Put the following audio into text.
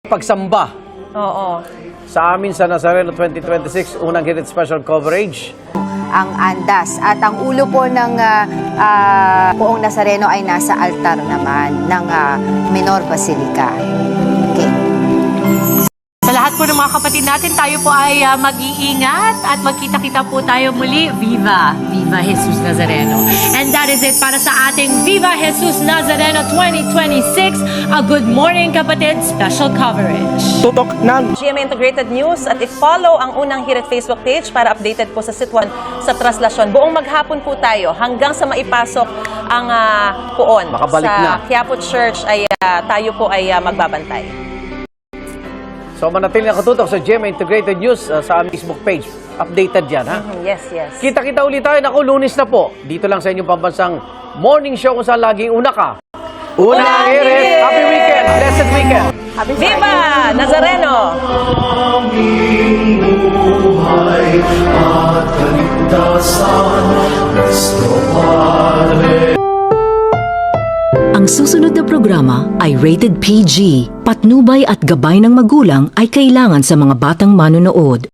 Pagsamba Oo. sa amin sa Nazareno 2026, unang Hirit Special Coverage. Ang andas at ang ulo po ng Poong Nazareno ay nasa altar naman ng Minor Basilica. Okay. Sa lahat po ng mga kapatid natin, tayo po ay mag-iingat at magkita-kita po tayo muli. Viva! Viva Jesus Nazareno. And that is it para sa ating Viva Jesus Nazareno 2026. A good morning, kapatid. Special coverage. Tutok ng GMA Integrated News at i-follow ang Unang Hirit Facebook page para updated po sa sitwasyon sa traslasyon. Buong maghapon po tayo hanggang sa maipasok ang puon. Makabalik sa na. Quiapo Church ay tayo po ay magbabantay. So manatili na katutok sa GMA Integrated News sa aming Facebook page. Updated yan, ha? Yes, yes. Kita-kita ulit tayo. Naku, Lunes na po. Dito lang sa inyong pambansang morning show kung saan laging una ka. Unang Hirit! Happy weekend! Blessed weekend! Viva Nazareno! Ang susunod na programa ay rated PG. Patnubay at gabay ng magulang ay kailangan sa mga batang manonood.